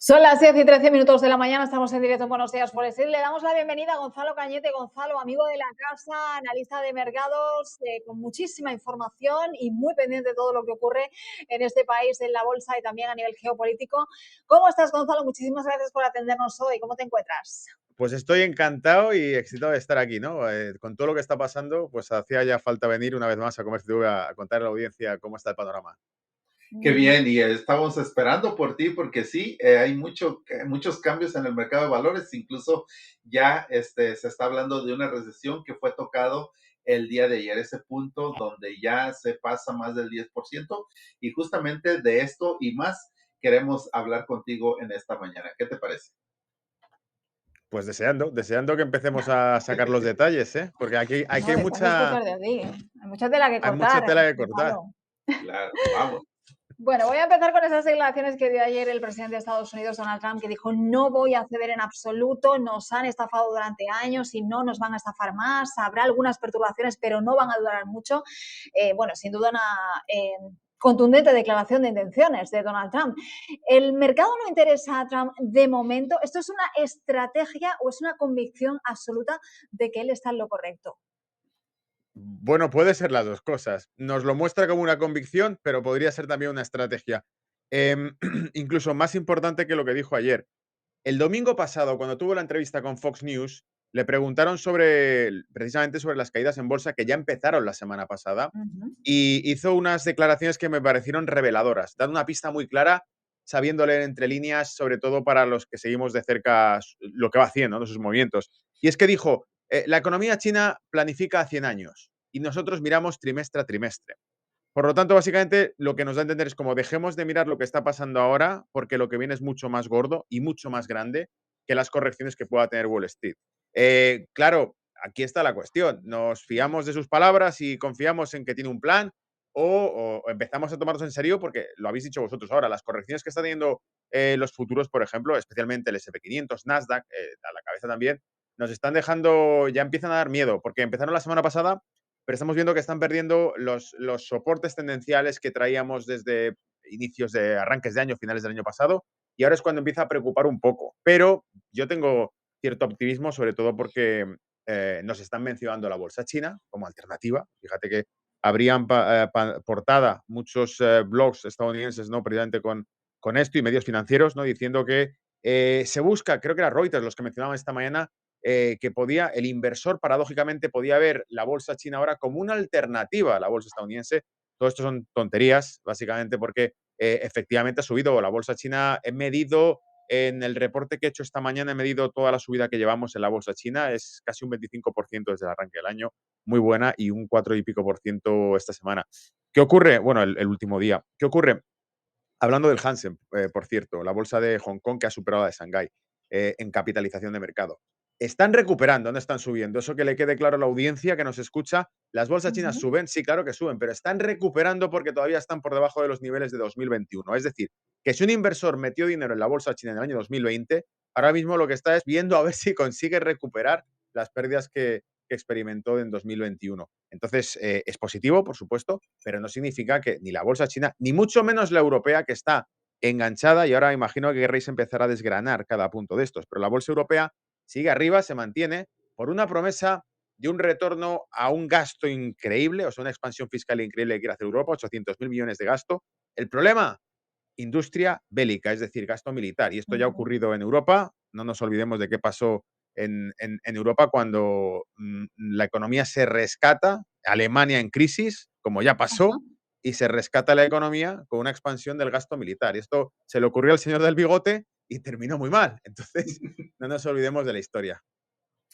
Son las 10:13 de la mañana, estamos en directo en Buenos Días por Street. Le damos la bienvenida a Gonzalo Cañete. Gonzalo, amigo de la casa, analista de mercados, con muchísima información y muy pendiente de todo lo que ocurre en este país, en la bolsa y también a nivel geopolítico. ¿Cómo estás, Gonzalo? Muchísimas gracias por atendernos hoy. ¿Cómo te encuentras? Pues estoy encantado y excitado de estar aquí, ¿no? Con todo lo que está pasando, pues hacía ya falta venir una vez más a Comercio TV a contar a la audiencia cómo está el panorama. Qué bien, y estamos esperando por ti porque sí, hay muchos cambios en el mercado de valores, incluso ya se está hablando de una recesión que fue tocado el día de ayer, ese punto donde ya se pasa más del 10%, y justamente de esto y más queremos hablar contigo en esta mañana. ¿Qué te parece? Pues deseando que empecemos a sacar los detalles, ¿eh? Porque aquí No, detalles cosas de aquí. Hay mucha tela que hay mucha cortar, tela que cortar. Gonzalo. Claro, vamos. Bueno, voy a empezar con esas declaraciones que dio ayer el presidente de Estados Unidos, Donald Trump, que dijo: no voy a ceder en absoluto, nos han estafado durante años y no nos van a estafar más, habrá algunas perturbaciones, pero no van a durar mucho. Bueno, sin duda una contundente declaración de intenciones de Donald Trump. ¿El mercado no interesa a Trump de momento? ¿Esto es una estrategia o es una convicción absoluta de que él está en lo correcto? Bueno, puede ser las dos cosas. Nos lo muestra como una convicción, pero podría ser también una estrategia. Incluso más importante que lo que dijo ayer. El domingo pasado, cuando tuvo la entrevista con Fox News, le preguntaron precisamente sobre las caídas en bolsa que ya empezaron la semana pasada y hizo unas declaraciones que me parecieron reveladoras, dando una pista muy clara, sabiendo leer entre líneas, sobre todo para los que seguimos de cerca lo que va haciendo, ¿no? Sus movimientos. Y es que dijo, la economía china planifica a 100 años y nosotros miramos trimestre a trimestre. Por lo tanto, básicamente, lo que nos da a entender es como dejemos de mirar lo que está pasando ahora, porque lo que viene es mucho más gordo y mucho más grande que las correcciones que pueda tener Wall Street. Claro, aquí está la cuestión. ¿Nos fiamos de sus palabras y confiamos en que tiene un plan o empezamos a tomarnos en serio? Porque lo habéis dicho vosotros ahora, las correcciones que están teniendo los futuros, por ejemplo, especialmente el SP 500, Nasdaq, a la cabeza también, nos están dejando, ya empiezan a dar miedo, porque empezaron la semana pasada, pero estamos viendo que están perdiendo los soportes tendenciales que traíamos desde inicios de arranques de año, finales del año pasado, y ahora es cuando empieza a preocupar un poco. Pero yo tengo cierto optimismo, sobre todo porque nos están mencionando la bolsa china como alternativa. Fíjate que habrían portada muchos blogs estadounidenses, ¿no? Precisamente con esto y medios financieros, ¿no? Diciendo que se busca, creo que era Reuters los que mencionaban esta mañana, que el inversor paradójicamente podía ver la bolsa china ahora como una alternativa a la bolsa estadounidense. Todo esto son tonterías, básicamente porque efectivamente ha subido la bolsa china. He medido en el reporte que he hecho esta mañana, he medido toda la subida que llevamos en la bolsa china, es casi un 25% desde el arranque del año, muy buena, y un 4 y pico por ciento esta semana. ¿Qué ocurre? Bueno, el último día. ¿Qué ocurre? Hablando del Hansen, por cierto, la bolsa de Hong Kong que ha superado a la de Shanghái en capitalización de mercado. Están recuperando, no están subiendo. Eso que le quede claro a la audiencia que nos escucha. ¿Las bolsas chinas Ujú. suben? Sí, claro que suben, pero están recuperando porque todavía están por debajo de los niveles de 2021. Es decir, que si un inversor metió dinero en la bolsa china en el año 2020, ahora mismo lo que está es viendo a ver si consigue recuperar las pérdidas que experimentó en 2021. Entonces, es positivo, por supuesto, pero no significa que ni la bolsa china, ni mucho menos la europea, que está enganchada, y ahora imagino que querréis empezar a desgranar cada punto de estos, pero la bolsa europea sigue arriba, se mantiene por una promesa de un retorno a un gasto increíble, o sea, una expansión fiscal increíble que quiere hacer Europa, 800.000 millones de gasto. El problema, industria bélica, es decir, gasto militar. Y esto ya ha Ujú. ocurrido en Europa. No nos olvidemos de qué pasó en Europa cuando la economía se rescata, Alemania en crisis, como ya Ajá. pasó, y se rescata la economía con una expansión del gasto militar. Y esto se le ocurrió al señor del bigote y terminó muy mal. Entonces, no nos olvidemos de la historia.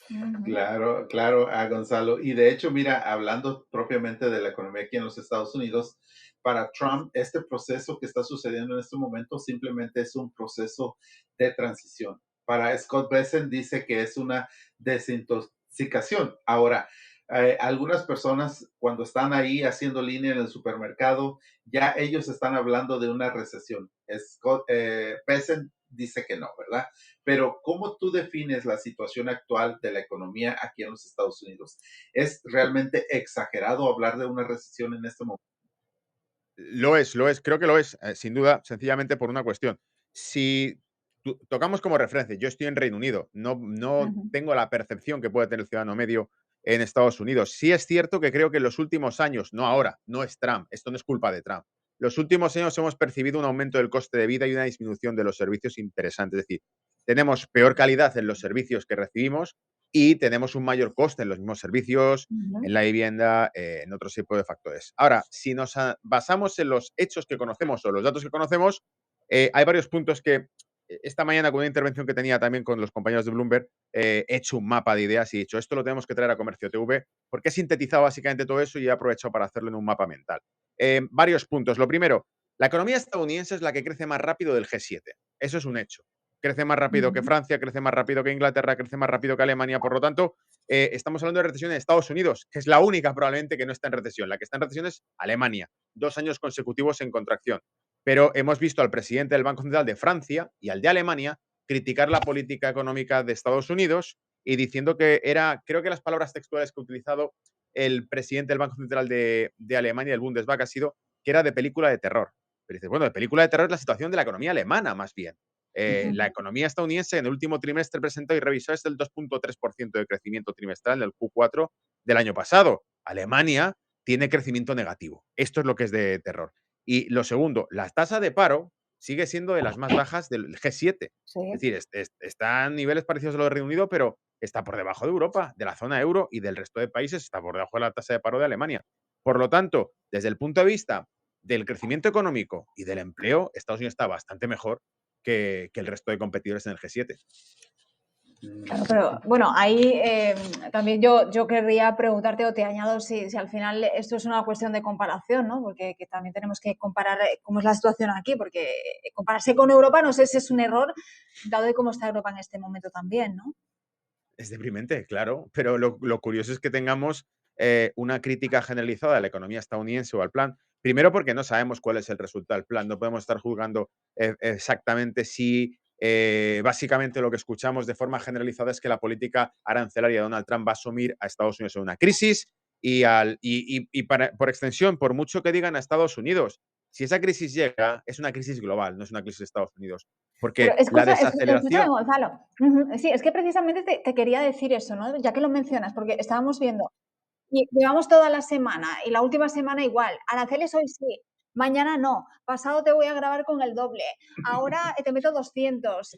Ujú. Claro, claro, a Gonzalo. Y de hecho, mira, hablando propiamente de la economía aquí en los Estados Unidos, para Trump, este proceso que está sucediendo en este momento simplemente es un proceso de transición. Para Scott Bessent dice que es una desintoxicación. Ahora, algunas personas cuando están ahí haciendo línea en el supermercado, ya ellos están hablando de una recesión. Scott Bessent dice que no, ¿verdad? Pero ¿cómo tú defines la situación actual de la economía aquí en los Estados Unidos? ¿Es realmente exagerado hablar de una recesión en este momento? Lo es, creo que lo es, sin duda, sencillamente por una cuestión. Si tocamos como referencia, yo estoy en Reino Unido, no Ujú. tengo la percepción que puede tener el ciudadano medio en Estados Unidos. Sí es cierto que creo que en los últimos años, no ahora, no es Trump, esto no es culpa de Trump. Los últimos años hemos percibido un aumento del coste de vida y una disminución de los servicios interesante. Es decir, tenemos peor calidad en los servicios que recibimos y tenemos un mayor coste en los mismos servicios, en Ujú. la vivienda, en otro tipo de factores. Ahora, si nos basamos en los hechos que conocemos o los datos que conocemos, hay varios puntos que esta mañana con una intervención que tenía también con los compañeros de Bloomberg, he hecho un mapa de ideas y he dicho, esto lo tenemos que traer a Comercio TV, porque he sintetizado básicamente todo eso y he aprovechado para hacerlo en un mapa mental. Varios puntos. Lo primero, la economía estadounidense es la que crece más rápido del G7. Eso es un hecho. Crece más rápido que Ujú. Francia, crece más rápido que Inglaterra, crece más rápido que Alemania. Por lo tanto, estamos hablando de recesión en Estados Unidos, que es la única probablemente que no está en recesión. La que está en recesión es Alemania. 2 años consecutivos en contracción. Pero hemos visto al presidente del Banco Central de Francia y al de Alemania criticar la política económica de Estados Unidos y diciendo que era, creo que las palabras textuales que ha utilizado el presidente del Banco Central de Alemania, el Bundesbank, ha sido que era de película de terror. Pero dices, bueno, de película de terror es la situación de la economía alemana, más bien. La Ujú. economía estadounidense en el último trimestre presentó y revisó es del 2,3% de crecimiento trimestral del Q4 del año pasado. Alemania tiene crecimiento negativo. Esto es lo que es de terror. Y lo segundo, la tasa de paro sigue siendo de las más bajas del G7. Es Sí. decir, está a niveles parecidos a los del Reino Unido, pero está por debajo de Europa, de la zona euro y del resto de países, está por debajo de la tasa de paro de Alemania. Por lo tanto, desde el punto de vista del crecimiento económico y del empleo, Estados Unidos está bastante mejor que el resto de competidores en el G7. Claro, pero bueno, ahí también yo querría preguntarte o te añado si al final esto es una cuestión de comparación, ¿no? Porque que también tenemos que comparar cómo es la situación aquí, porque compararse con Europa no sé si es un error, dado de cómo está Europa en este momento también, ¿no? Es deprimente, claro, pero lo curioso es que tengamos una crítica generalizada a la economía estadounidense o al plan. Primero porque no sabemos cuál es el resultado del plan, no podemos estar juzgando exactamente si básicamente lo que escuchamos de forma generalizada es que la política arancelaria de Donald Trump va a sumir a Estados Unidos en una crisis por extensión, por mucho que digan a Estados Unidos, si esa crisis llega, es una crisis global, no es una crisis de Estados Unidos, Pero porque la escúchame, desaceleración. Gonzalo. Ujú, sí, es que precisamente te quería decir eso, ¿no? Ya que lo mencionas, porque estábamos viendo, y llevamos toda la semana y la última semana igual. Aranceles hoy sí, mañana no. Pasado te voy a grabar con el doble. Ahora te meto 200.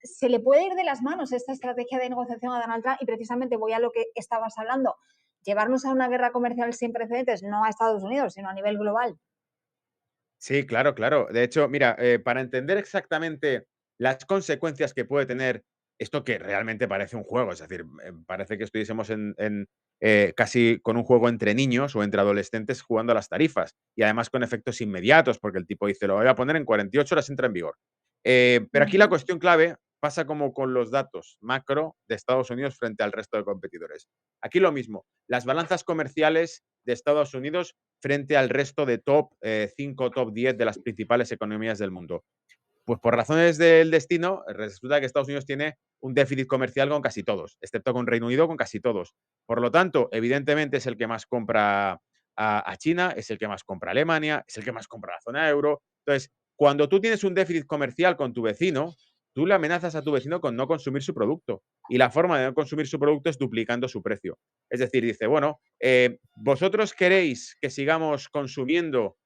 Se le puede ir de las manos esta estrategia de negociación a Donald Trump y precisamente voy a lo que estabas hablando. Llevarnos a una guerra comercial sin precedentes, no a Estados Unidos, sino a nivel global. Sí, claro, claro. De hecho, mira, para entender exactamente las consecuencias que puede tener esto que realmente parece un juego, es decir, parece que estuviésemos casi con un juego entre niños o entre adolescentes jugando a las tarifas y además con efectos inmediatos, porque el tipo dice, lo voy a poner en 48 horas, entra en vigor. Pero aquí la Ujú. cuestión clave pasa como con los datos macro de Estados Unidos frente al resto de competidores. Aquí lo mismo, las balanzas comerciales de Estados Unidos frente al resto de top 5, top 10 de las principales economías del mundo. Pues por razones del destino, resulta que Estados Unidos tiene un déficit comercial con casi todos, excepto con Reino Unido, con casi todos. Por lo tanto, evidentemente es el que más compra a China, es el que más compra a Alemania, es el que más compra a la zona euro. Entonces, cuando tú tienes un déficit comercial con tu vecino, tú le amenazas a tu vecino con no consumir su producto. Y la forma de no consumir su producto es duplicando su precio. Es decir, dice, bueno, vosotros queréis que sigamos consumiendo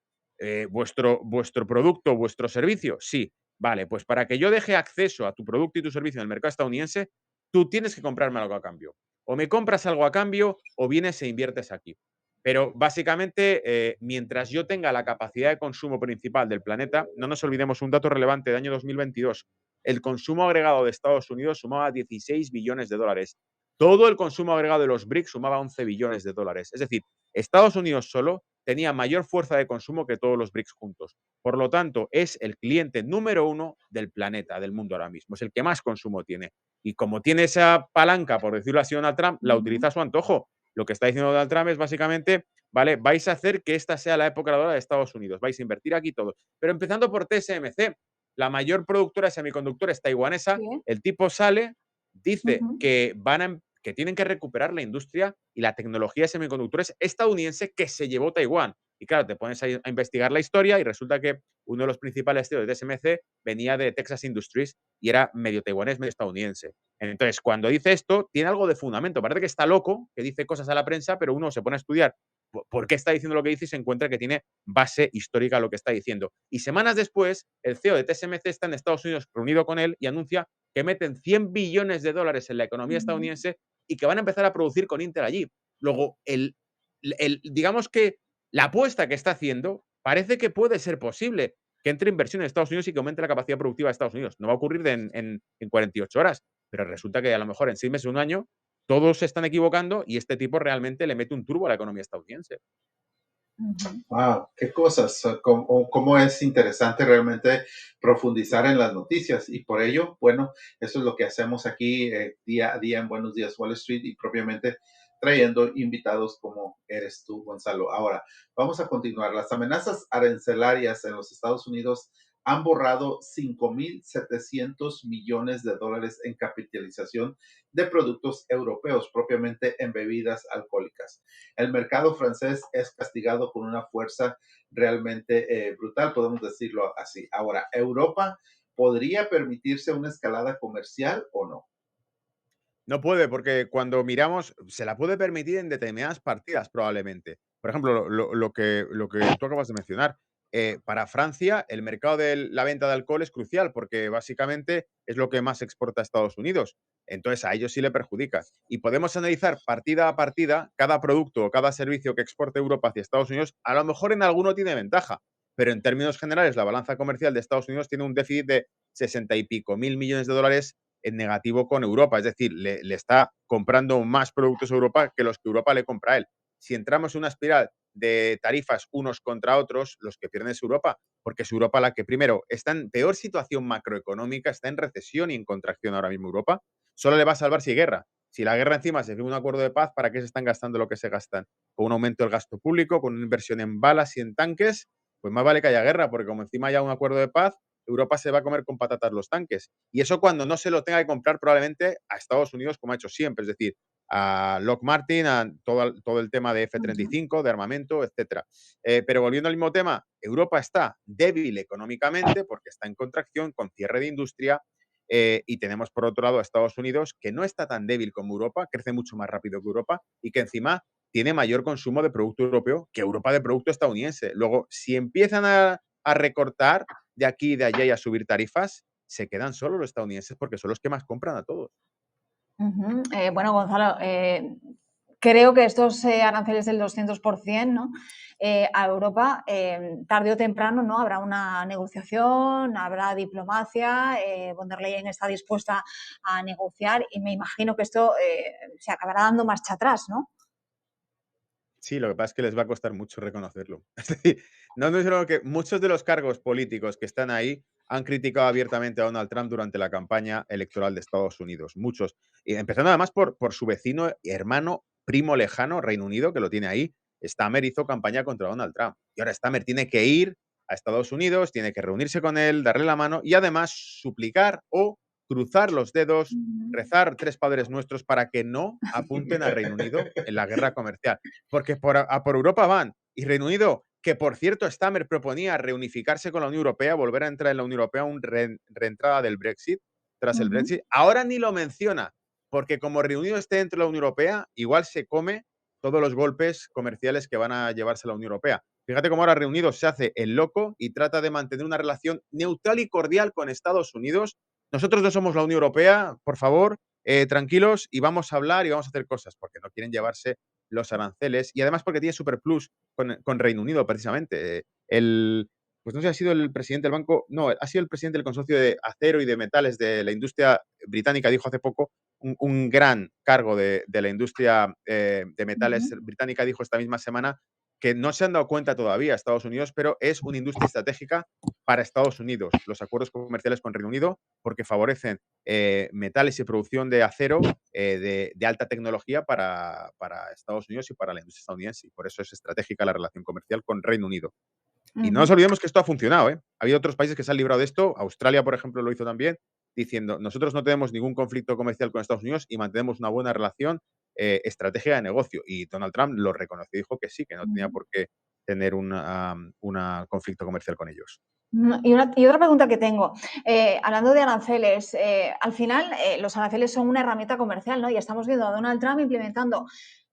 vuestro producto, vuestro servicio. Sí, vale, pues para que yo deje acceso a tu producto y tu servicio en el mercado estadounidense, tú tienes que comprarme algo a cambio. O me compras algo a cambio o vienes e inviertes aquí. Pero básicamente, mientras yo tenga la capacidad de consumo principal del planeta, no nos olvidemos un dato relevante del año 2022. El consumo agregado de Estados Unidos sumaba 16 billones de dólares. Todo el consumo agregado de los BRICS sumaba 11 billones de dólares. Es decir, Estados Unidos solo tenía mayor fuerza de consumo que todos los BRICS juntos. Por lo tanto, es el cliente número uno del planeta, del mundo ahora mismo. Es el que más consumo tiene. Y como tiene esa palanca, por decirlo así, Donald Trump, la Ujú. utiliza a su antojo. Lo que está diciendo Donald Trump es básicamente, vale, vais a hacer que esta sea la época dorada de Estados Unidos. Vais a invertir aquí todo. Pero empezando por TSMC, la mayor productora de semiconductores taiwanesa, Sí. el tipo sale, dice Ujú. que tienen que recuperar la industria y la tecnología de semiconductores estadounidense que se llevó Taiwán. Y claro, te pones a investigar la historia y resulta que uno de los principales CEOs de TSMC venía de Texas Industries y era medio taiwanés, medio estadounidense. Entonces, cuando dice esto, tiene algo de fundamento. Parece que está loco, que dice cosas a la prensa, pero uno se pone a estudiar por qué está diciendo lo que dice y se encuentra que tiene base histórica lo que está diciendo. Y semanas después, el CEO de TSMC está en Estados Unidos reunido con él y anuncia que meten 100 billones de dólares en la economía estadounidense y que van a empezar a producir con Intel allí. Luego, digamos que la apuesta que está haciendo parece que puede ser posible que entre inversión en Estados Unidos y que aumente la capacidad productiva de Estados Unidos. No va a ocurrir en 48 horas, pero resulta que a lo mejor en 6 meses o un año todos se están equivocando y este tipo realmente le mete un turbo a la economía estadounidense. Wow, qué cosas, cómo es interesante realmente profundizar en las noticias y por ello, bueno, eso es lo que hacemos aquí día a día en Buenos Días Wall Street y propiamente trayendo invitados como eres tú, Gonzalo. Ahora, vamos a continuar. Las amenazas arancelarias en los Estados Unidos han borrado 5.700 millones de dólares en capitalización de productos europeos, propiamente en bebidas alcohólicas. El mercado francés es castigado con una fuerza realmente brutal, podemos decirlo así. Ahora, ¿Europa podría permitirse una escalada comercial o no? No puede, porque cuando miramos, se la puede permitir en determinadas partidas probablemente. Por ejemplo, lo que tú acabas de mencionar. Para Francia, el mercado de la venta de alcohol es crucial porque básicamente es lo que más exporta a Estados Unidos. Entonces, a ellos sí le perjudica. Y podemos analizar partida a partida cada producto o cada servicio que exporte Europa hacia Estados Unidos. A lo mejor en alguno tiene ventaja, pero en términos generales, la balanza comercial de Estados Unidos tiene un déficit de 60 y pico mil millones de dólares en negativo con Europa. Es decir, le está comprando más productos a Europa que los que Europa le compra a él. Si entramos en una espiral de tarifas unos contra otros, los que pierden es Europa, porque es Europa la que primero está en peor situación macroeconómica, está en recesión y en contracción ahora mismo Europa. Solo le va a salvar si hay guerra. Si la guerra encima se firma un acuerdo de paz, ¿para qué se están gastando lo que se gastan? Con un aumento del gasto público, con una inversión en balas y en tanques, pues más vale que haya guerra, porque como encima haya un acuerdo de paz, Europa se va a comer con patatas los tanques. Y eso cuando no se lo tenga que comprar probablemente a Estados Unidos, como ha hecho siempre, es decir, a Lockheed Martin, a todo el tema de F-35, de armamento, etcétera. Pero volviendo al mismo tema, Europa está débil económicamente porque está en contracción, con cierre de industria, y tenemos por otro lado a Estados Unidos, que no está tan débil como Europa, crece mucho más rápido que Europa y que encima tiene mayor consumo de producto europeo que Europa de producto estadounidense. Luego, si empiezan a recortar de aquí y de allá y a subir tarifas, se quedan solo los estadounidenses porque son los que más compran a todos. Bueno, Gonzalo, creo que estos aranceles del 200%, ¿no? A Europa, tarde o temprano, ¿no? Habrá una negociación, habrá diplomacia, von der Leyen está dispuesta a negociar y me imagino que esto se acabará dando marcha atrás, ¿no? Sí, lo que pasa es que les va a costar mucho reconocerlo. Es decir, no es solo que muchos de los cargos políticos que están ahí han criticado abiertamente a Donald Trump durante la campaña electoral de Estados Unidos. Muchos. Y empezando además por su vecino, hermano, primo lejano, Reino Unido, que lo tiene ahí. Stamer hizo campaña contra Donald Trump. Y ahora Stamer tiene que ir a Estados Unidos, tiene que reunirse con él, darle la mano y además suplicar o cruzar los dedos, rezar tres padres nuestros para que no apunten a Reino Unido en la guerra comercial. Porque por Europa van. Y Reino Unido, que por cierto, Stamer proponía reunificarse con la Unión Europea, volver a entrar en la Unión Europea, una reentrada del Brexit, tras el Brexit, ahora ni lo menciona, porque como Reino Unido esté dentro de la Unión Europea, igual se come todos los golpes comerciales que van a llevarse a la Unión Europea. Fíjate cómo ahora Reino Unido se hace el loco y trata de mantener una relación neutral y cordial con Estados Unidos. Nosotros no somos la Unión Europea, por favor, tranquilos y vamos a hablar y vamos a hacer cosas, porque no quieren llevarse los aranceles y además porque tiene super plus con Reino Unido, precisamente. Pues no sé si ha sido el presidente del banco, no, ha sido el presidente del consorcio de acero y de metales de la industria británica, dijo hace poco, un gran cargo de la industria de metales británica, dijo esta misma semana que no se han dado cuenta todavía Estados Unidos, pero es una industria estratégica para Estados Unidos, los acuerdos comerciales con Reino Unido, porque favorecen metales y producción de acero de alta tecnología para Estados Unidos y para la industria estadounidense. Y por eso es estratégica la relación comercial con Reino Unido. Y no nos olvidemos que esto ha funcionado, ¿eh? Ha habido otros países que se han librado de esto. Australia, por ejemplo, lo hizo también, diciendo, nosotros no tenemos ningún conflicto comercial con Estados Unidos y mantenemos una buena relación estratégica de negocio. Y Donald Trump lo reconoció y dijo que sí, que no tenía por qué tener un conflicto comercial con ellos. Y otra pregunta que tengo, hablando de aranceles, al final los aranceles son una herramienta comercial, ¿no? Y estamos viendo a Donald Trump implementando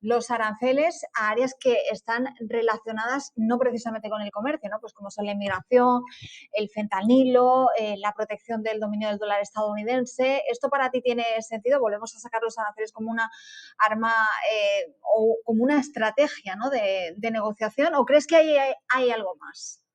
los aranceles a áreas que están relacionadas no precisamente con el comercio, ¿no? Pues como son la inmigración, el fentanilo, la protección del dominio del dólar estadounidense. ¿Esto para ti tiene sentido? ¿Volvemos a sacar los aranceles como una arma o como una estrategia, ¿no? de negociación? ¿O crees que hay algo más?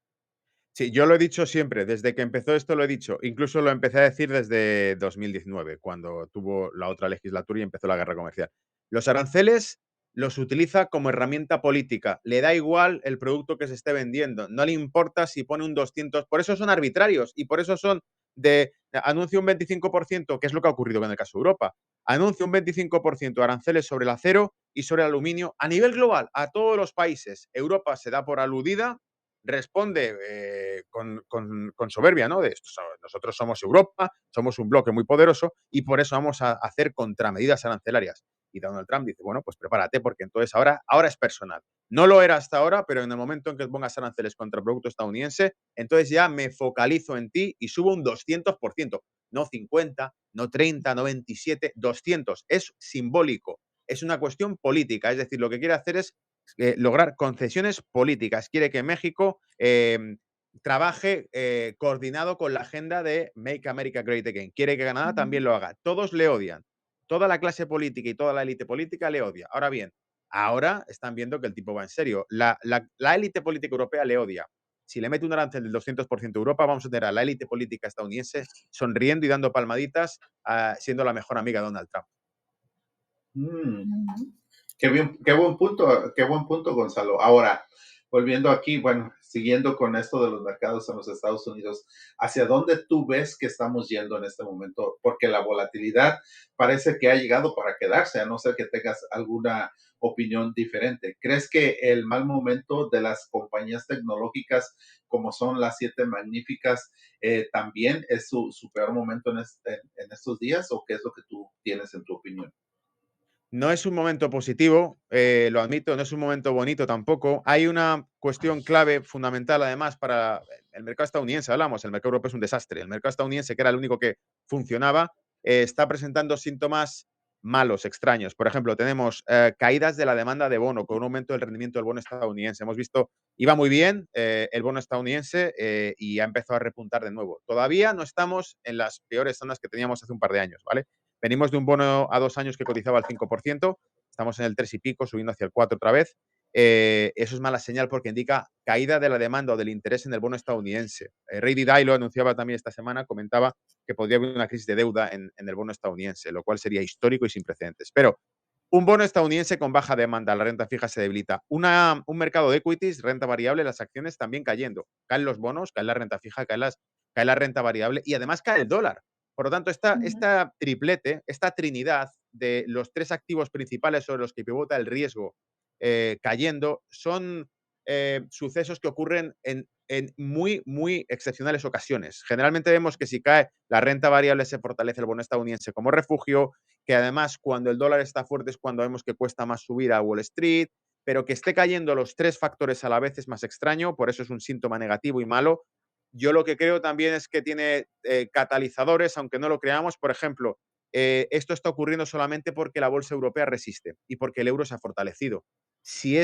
Sí, yo lo he dicho siempre, desde que empezó esto lo he dicho, incluso lo empecé a decir desde 2019, cuando tuvo la otra legislatura y empezó la guerra comercial. Los aranceles los utiliza como herramienta política, le da igual el producto que se esté vendiendo, no le importa si pone un 200, por eso son arbitrarios y por eso son de anuncio un 25%, que es lo que ha ocurrido con el caso de Europa. Anuncio un 25% de aranceles sobre el acero y sobre el aluminio a nivel global, a todos los países. Europa se da por aludida, responde con soberbia, ¿no? De esto, nosotros somos Europa, somos un bloque muy poderoso y por eso vamos a hacer contramedidas arancelarias. Y Donald Trump dice, bueno, pues prepárate porque entonces ahora es personal. No lo era hasta ahora, pero en el momento en que pongas aranceles contra el producto estadounidense, entonces ya me focalizo en ti y subo un 200%, no 50, no 30, no 27, 200. Es simbólico, es una cuestión política, es decir, lo que quiere hacer es lograr concesiones políticas. Quiere que México trabaje coordinado con la agenda de Make America Great Again. Quiere que Canadá también lo haga. Todos le odian. Toda la clase política y toda la élite política le odia. Ahora bien, ahora están viendo que el tipo va en serio. La élite política europea le odia. Si le mete un arancel del 200% a Europa, vamos a tener a la élite política estadounidense sonriendo y dando palmaditas, siendo la mejor amiga de Donald Trump. Qué buen punto, Gonzalo. Ahora, volviendo aquí, bueno, siguiendo con esto de los mercados en los Estados Unidos, ¿hacia dónde tú ves que estamos yendo en este momento? Porque la volatilidad parece que ha llegado para quedarse, a no ser que tengas alguna opinión diferente. ¿Crees que el mal momento de las compañías tecnológicas, como son las siete magníficas, también es su peor momento en estos días? ¿O qué es lo que tú tienes en tu opinión? No es un momento positivo, lo admito, no es un momento bonito tampoco. Hay una cuestión clave, fundamental, además, para el mercado estadounidense. Hablamos, el mercado europeo es un desastre. El mercado estadounidense, que era el único que funcionaba, está presentando síntomas malos, extraños. Por ejemplo, tenemos caídas de la demanda de bono, con un aumento del rendimiento del bono estadounidense. Hemos visto, iba muy bien el bono estadounidense y ha empezado a repuntar de nuevo. Todavía no estamos en las peores zonas que teníamos hace un par de años, ¿vale? Venimos de un bono a 2 años que cotizaba al 5%, estamos en el 3 y pico, subiendo hacia el 4 otra vez. Eso es mala señal porque indica caída de la demanda o del interés en el bono estadounidense. Ray Dalio lo anunciaba también esta semana, comentaba que podría haber una crisis de deuda en el bono estadounidense, lo cual sería histórico y sin precedentes. Pero un bono estadounidense con baja demanda, la renta fija se debilita. Un mercado de equities, renta variable, las acciones también cayendo. Caen los bonos, cae la renta fija, cae la renta variable y además cae el dólar. Por lo tanto, esta triplete, esta trinidad de los tres activos principales sobre los que pivota el riesgo cayendo, son sucesos que ocurren en muy, muy excepcionales ocasiones. Generalmente vemos que si cae la renta variable se fortalece el bono estadounidense como refugio, que además cuando el dólar está fuerte es cuando vemos que cuesta más subir a Wall Street, pero que esté cayendo los tres factores a la vez es más extraño, por eso es un síntoma negativo y malo. Yo lo que creo también es que tiene catalizadores, aunque no lo creamos. Por ejemplo, esto está ocurriendo solamente porque la bolsa europea resiste y porque el euro se ha fortalecido. Si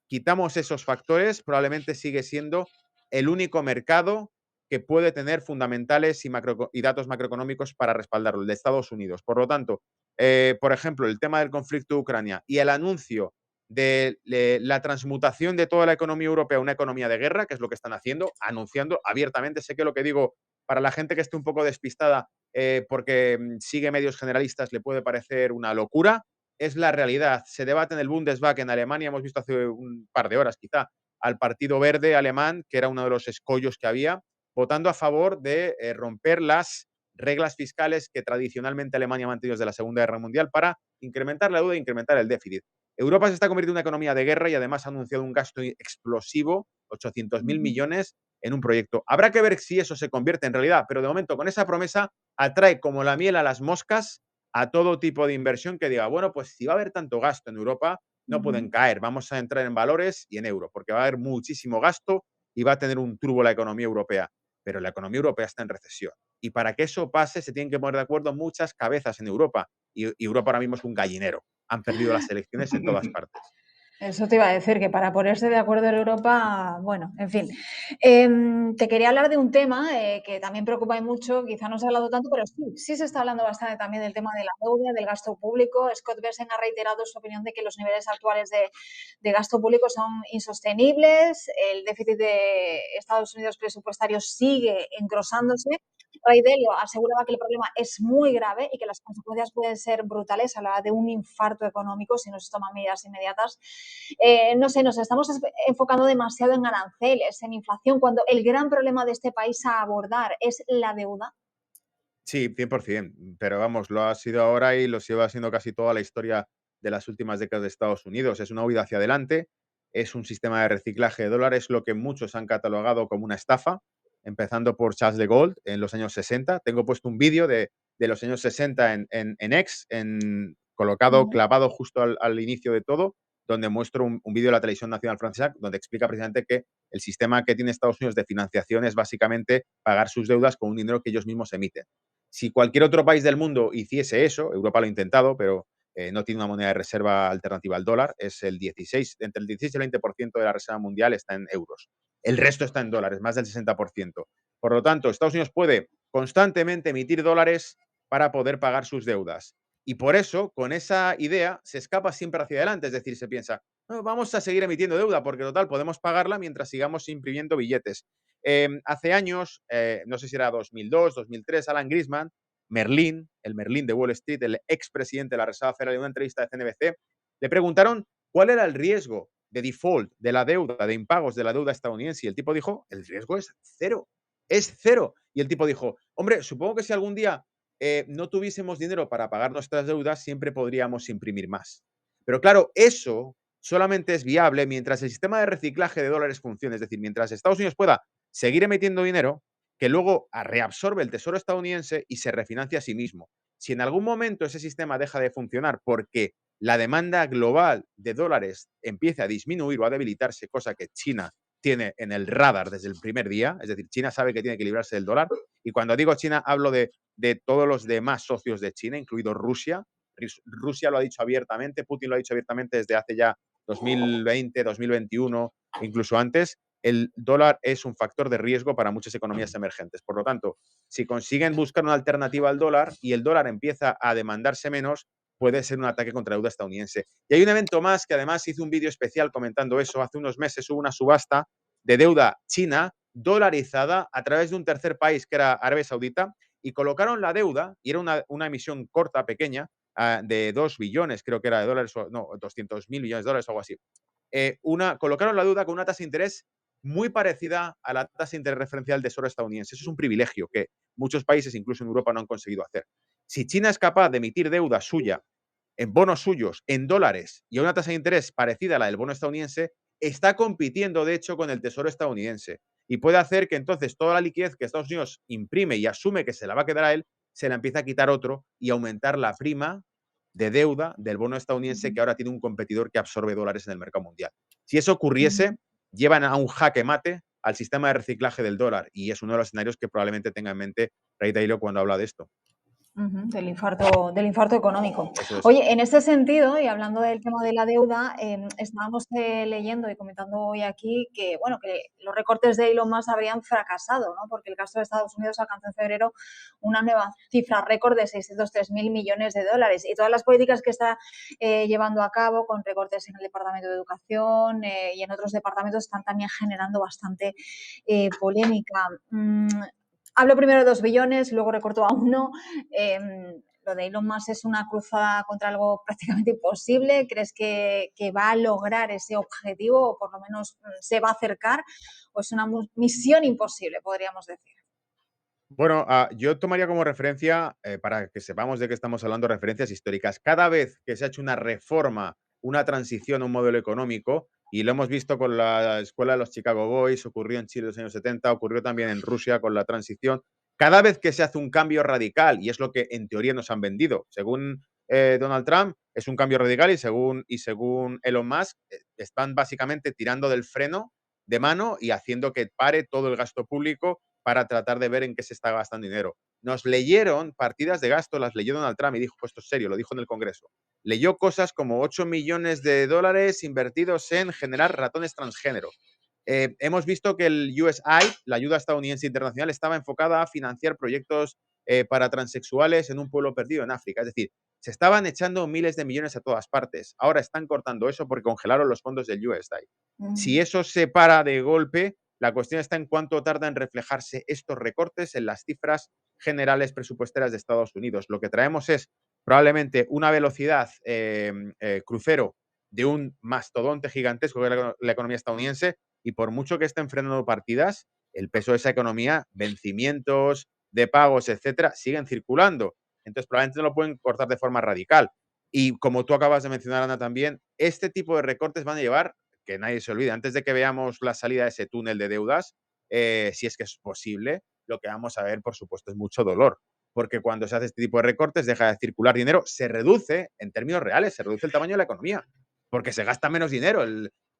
quitamos esos factores, probablemente sigue siendo el único mercado que puede tener fundamentales y datos macroeconómicos para respaldarlo, el de Estados Unidos. Por lo tanto, por ejemplo, el tema del conflicto de Ucrania y el anuncio de la transmutación de toda la economía europea a una economía de guerra, que es lo que están haciendo, anunciando abiertamente. Sé que lo que digo, para la gente que esté un poco despistada porque sigue medios generalistas, le puede parecer una locura. Es la realidad. Se debate en el Bundestag en Alemania, hemos visto hace un par de horas quizá, al Partido Verde alemán, que era uno de los escollos que había, votando a favor de romper las reglas fiscales que tradicionalmente Alemania ha mantenido desde la Segunda Guerra Mundial para incrementar la deuda e incrementar el déficit. Europa se está convirtiendo en una economía de guerra y además ha anunciado un gasto explosivo, 800.000 millones, en un proyecto. Habrá que ver si eso se convierte en realidad, pero de momento con esa promesa atrae como la miel a las moscas a todo tipo de inversión que diga, bueno, pues si va a haber tanto gasto en Europa, no pueden caer. Vamos a entrar en valores y en euro, porque va a haber muchísimo gasto y va a tener un turbo la economía europea. Pero la economía europea está en recesión. Y para que eso pase, se tienen que poner de acuerdo muchas cabezas en Europa. Y Europa ahora mismo es un gallinero. Han perdido las elecciones en todas partes. Eso te iba a decir, que para ponerse de acuerdo en Europa, bueno, en fin. Te quería hablar de un tema que también preocupa y mucho, quizá no se ha hablado tanto, pero sí se está hablando bastante también del tema de la deuda, del gasto público. Scott Bessent ha reiterado su opinión de que los niveles actuales de gasto público son insostenibles, el déficit de Estados Unidos presupuestario sigue engrosándose. Ray Dalio aseguraba que el problema es muy grave y que las consecuencias pueden ser brutales a la de un infarto económico si no se toman medidas inmediatas. No sé, nos estamos enfocando demasiado en aranceles, en inflación, cuando el gran problema de este país a abordar es la deuda. Sí, 100%, pero vamos, lo ha sido ahora y lo lleva siendo casi toda la historia de las últimas décadas de Estados Unidos. Es una huida hacia adelante, es un sistema de reciclaje de dólares, lo que muchos han catalogado como una estafa, empezando por Charles de Gaulle en los años 60. Tengo puesto un vídeo de los años 60 en X, colocado, clavado justo al inicio de todo, donde muestro un vídeo de la televisión nacional francesa, donde explica precisamente que el sistema que tiene Estados Unidos de financiación es básicamente pagar sus deudas con un dinero que ellos mismos emiten. Si cualquier otro país del mundo hiciese eso, Europa lo ha intentado, pero no tiene una moneda de reserva alternativa al dólar, es el 16, entre el 16 y el 20% de la reserva mundial está en euros. El resto está en dólares, más del 60%. Por lo tanto, Estados Unidos puede constantemente emitir dólares para poder pagar sus deudas. Y por eso, con esa idea, se escapa siempre hacia adelante. Es decir, se piensa, "No, vamos a seguir emitiendo deuda porque total podemos pagarla mientras sigamos imprimiendo billetes". Hace años, no sé si era 2002, 2003, Alan Greenspan, Merlín, el Merlín de Wall Street, el expresidente de la Reserva Federal, en una entrevista de CNBC, le preguntaron cuál era el riesgo de default de la deuda, de impagos de la deuda estadounidense. Y el tipo dijo, el riesgo es cero. Es cero. Y el tipo dijo, hombre, supongo que si algún día no tuviésemos dinero para pagar nuestras deudas, siempre podríamos imprimir más. Pero claro, eso solamente es viable mientras el sistema de reciclaje de dólares funcione. Es decir, mientras Estados Unidos pueda seguir emitiendo dinero que luego reabsorbe el tesoro estadounidense y se refinancia a sí mismo. Si en algún momento ese sistema deja de funcionar porque la demanda global de dólares empieza a disminuir o a debilitarse, cosa que China tiene en el radar desde el primer día, es decir, China sabe que tiene que librarse del dólar, y cuando digo China hablo de todos los demás socios de China, incluido Rusia. Rusia lo ha dicho abiertamente, Putin lo ha dicho abiertamente desde hace ya 2020, 2021, incluso antes. El dólar es un factor de riesgo para muchas economías emergentes. Por lo tanto, si consiguen buscar una alternativa al dólar y el dólar empieza a demandarse menos, puede ser un ataque contra la deuda estadounidense. Y hay un evento más que además hice un vídeo especial comentando eso. Hace unos meses hubo una subasta de deuda china dolarizada a través de un tercer país que era Arabia Saudita y colocaron la deuda, y era una emisión corta, pequeña, de 2 billones, creo que era de dólares, no, 200.000 millones de dólares o algo así. Colocaron la deuda con una tasa de interés muy parecida a la tasa de interés referencial del tesoro estadounidense. Eso es un privilegio que muchos países, incluso en Europa, no han conseguido hacer. Si China es capaz de emitir deuda suya en bonos suyos en dólares y a una tasa de interés parecida a la del bono estadounidense, está compitiendo, de hecho, con el tesoro estadounidense. Y puede hacer que entonces toda la liquidez que Estados Unidos imprime y asume que se la va a quedar a él, se la empieza a quitar otro y aumentar la prima de deuda del bono estadounidense, que ahora tiene un competidor que absorbe dólares en el mercado mundial. Si eso ocurriese, llevan a un jaque mate al sistema de reciclaje del dólar, y es uno de los escenarios que probablemente tenga en mente Ray Dalio cuando habla de esto. Del infarto económico. Eso es. Oye, en ese sentido, y hablando del tema de la deuda, estábamos leyendo y comentando hoy aquí que, bueno, que los recortes de Elon Musk habrían fracasado, ¿no? Porque el gasto de Estados Unidos alcanzó en febrero una nueva cifra récord de 603.000 millones de dólares. Y todas las políticas que está llevando a cabo, con recortes en el Departamento de Educación y en otros departamentos, están también generando bastante polémica. Hablo primero de 2 billones, luego recortó a 1. Lo de Elon Musk es una cruzada contra algo prácticamente imposible. ¿Crees que va a lograr ese objetivo o por lo menos se va a acercar? ¿O es una misión imposible, podríamos decir? Bueno, yo tomaría como referencia, para que sepamos de qué estamos hablando, referencias históricas. Cada vez que se ha hecho una reforma, una transición a un modelo económico, y lo hemos visto con la escuela de los Chicago Boys, ocurrió en Chile en los años 70, ocurrió también en Rusia con la transición. Cada vez que se hace un cambio radical, y es lo que en teoría nos han vendido, según Donald Trump, es un cambio radical y según Elon Musk, están básicamente tirando del freno de mano y haciendo que pare todo el gasto público para tratar de ver en qué se está gastando dinero. Nos leyeron partidas de gasto, las leyó Donald Trump y dijo, esto es serio, lo dijo en el Congreso. Leyó cosas como 8 millones de dólares invertidos en generar ratones transgénero. Hemos visto que el USAID, la ayuda estadounidense internacional, estaba enfocada a financiar proyectos para transexuales en un pueblo perdido en África. Es decir, se estaban echando miles de millones a todas partes. Ahora están cortando eso porque congelaron los fondos del USAID. Si eso se para de golpe, la cuestión está en cuánto tarda en reflejarse estos recortes en las cifras generales presupuestarias de Estados Unidos. Lo que traemos es probablemente una velocidad crucero de un mastodonte gigantesco que es la economía estadounidense, y por mucho que estén frenando partidas, el peso de esa economía, vencimientos de pagos, etcétera, siguen circulando. Entonces, probablemente no lo pueden cortar de forma radical. Y como tú acabas de mencionar, Ana, también, este tipo de recortes van a llevar, que nadie se olvide, antes de que veamos la salida de ese túnel de deudas, si es que es posible, lo que vamos a ver, por supuesto, es mucho dolor. Porque cuando se hace este tipo de recortes, deja de circular dinero, se reduce, en términos reales, se reduce el tamaño de la economía, porque se gasta menos dinero.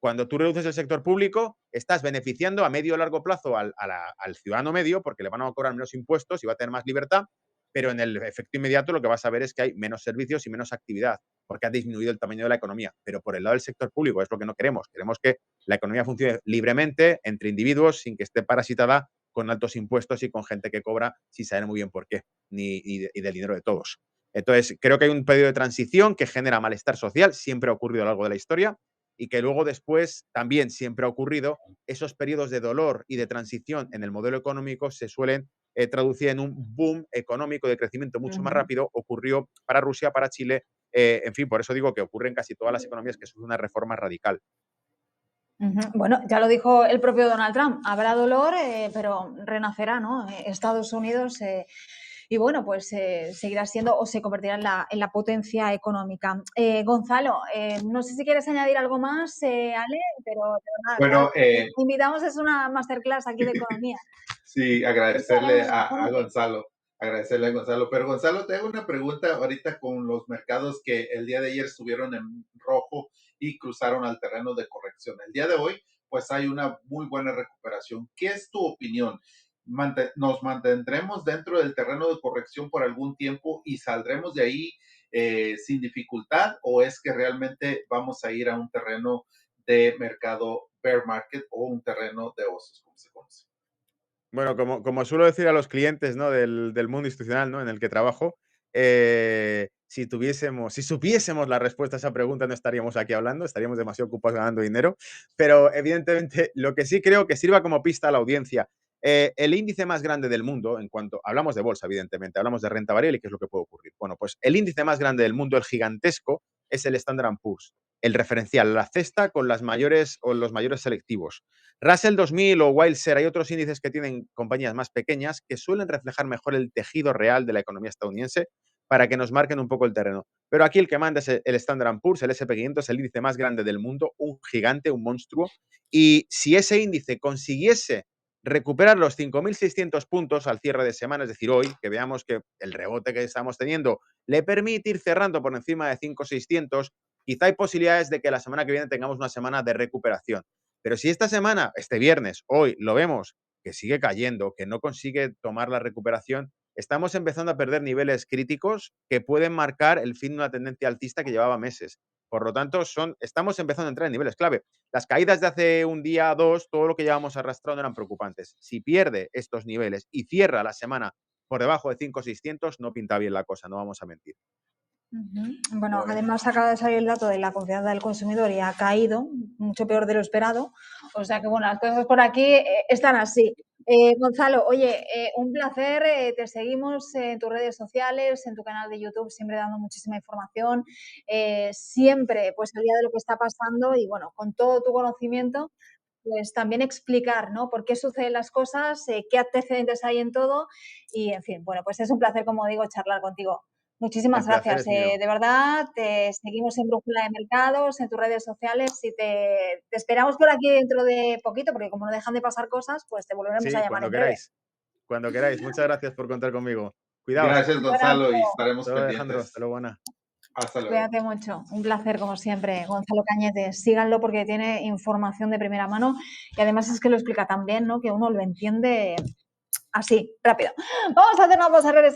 Cuando tú reduces el sector público, estás beneficiando a medio o largo plazo al ciudadano medio, porque le van a cobrar menos impuestos y va a tener más libertad, pero en el efecto inmediato lo que vas a ver es que hay menos servicios y menos actividad, porque ha disminuido el tamaño de la economía. Pero por el lado del sector público es lo que no queremos. Queremos que la economía funcione libremente entre individuos sin que esté parasitada con altos impuestos y con gente que cobra sin saber muy bien por qué, y del dinero de todos. Entonces, creo que hay un periodo de transición que genera malestar social, siempre ha ocurrido a lo largo de la historia, y que luego después también siempre ha ocurrido, esos periodos de dolor y de transición en el modelo económico se suelen traducir en un boom económico de crecimiento mucho más rápido. Ocurrió para Rusia, para Chile, en fin, por eso digo que ocurre en casi todas las economías que es una reforma radical. Bueno, ya lo dijo el propio Donald Trump, habrá dolor, pero renacerá, ¿no? Estados Unidos y bueno, pues seguirá siendo o se convertirá en la potencia económica. Gonzalo, no sé si quieres añadir algo más, Ale, pero de verdad, Bueno, te invitamos, es una masterclass aquí de economía. sí, agradecerle a Gonzalo. Pero Gonzalo, te hago una pregunta ahorita con los mercados que el día de ayer estuvieron en rojo y cruzaron al terreno de corrección. El día de hoy, pues hay una muy buena recuperación. ¿Qué es tu opinión? ¿Nos mantendremos dentro del terreno de corrección por algún tiempo y saldremos de ahí sin dificultad, o es que realmente vamos a ir a un terreno de mercado bear market o un terreno de osos, como se conoce? Bueno, como suelo decir a los clientes, ¿no?, del mundo institucional, ¿no?, en el que trabajo, si supiésemos la respuesta a esa pregunta, no estaríamos aquí hablando, estaríamos demasiado ocupados ganando dinero. Pero evidentemente, lo que sí creo que sirva como pista a la audiencia, el índice más grande del mundo, en cuanto hablamos de bolsa, evidentemente, hablamos de renta variable y qué es lo que puede ocurrir. Bueno, pues el índice más grande del mundo, el gigantesco, es el Standard Poor's, el referencial, la cesta con las mayores o los mayores selectivos. Russell 2000 o Wilshire, hay otros índices que tienen compañías más pequeñas que suelen reflejar mejor el tejido real de la economía estadounidense para que nos marquen un poco el terreno. Pero aquí el que manda es el Standard Poor's, el SP500, el índice más grande del mundo, un gigante, un monstruo. Y si ese índice consiguiese recuperar los 5.600 puntos al cierre de semana, es decir, hoy, que veamos que el rebote que estamos teniendo le permite ir cerrando por encima de 5.600, quizá hay posibilidades de que la semana que viene tengamos una semana de recuperación. Pero si esta semana, este viernes, hoy, lo vemos que sigue cayendo, que no consigue tomar la recuperación, estamos empezando a perder niveles críticos que pueden marcar el fin de una tendencia alcista que llevaba meses. Por lo tanto, estamos empezando a entrar en niveles clave. Las caídas de hace un día, dos, todo lo que llevamos arrastrando eran preocupantes. Si pierde estos niveles y cierra la semana por debajo de 5.600, no pinta bien la cosa, no vamos a mentir. Bueno, además acaba de salir el dato de la confianza del consumidor y ha caído, mucho peor de lo esperado. O sea que, bueno, las cosas por aquí están así. Gonzalo, oye, un placer, te seguimos en tus redes sociales, en tu canal de YouTube, siempre dando muchísima información, siempre pues al día de lo que está pasando y, bueno, con todo tu conocimiento, pues también explicar, ¿no?, por qué suceden las cosas, qué antecedentes hay en todo y, en fin, bueno, pues es un placer, como digo, charlar contigo. Muchísimas El placer gracias. es mío. De verdad, te seguimos en Brújula de Mercados, en tus redes sociales y te esperamos por aquí dentro de poquito, porque como no dejan de pasar cosas, pues te volveremos a Sí, llamar cuando en breve. queráis. Cuando queráis. Muchas gracias por contar conmigo. Cuidaos. Gracias, Un Gonzalo, y abrazo. estaremos Hasta luego, Alejandro. Hasta pendientes. luego, Ana. Hasta luego. Cuídate mucho. Un placer, como siempre, Gonzalo Cañete. Síganlo porque tiene información de primera mano y además es que lo explica tan bien, ¿no? Que uno lo entiende así, rápido. Vamos a hacer una pausa, regresamos.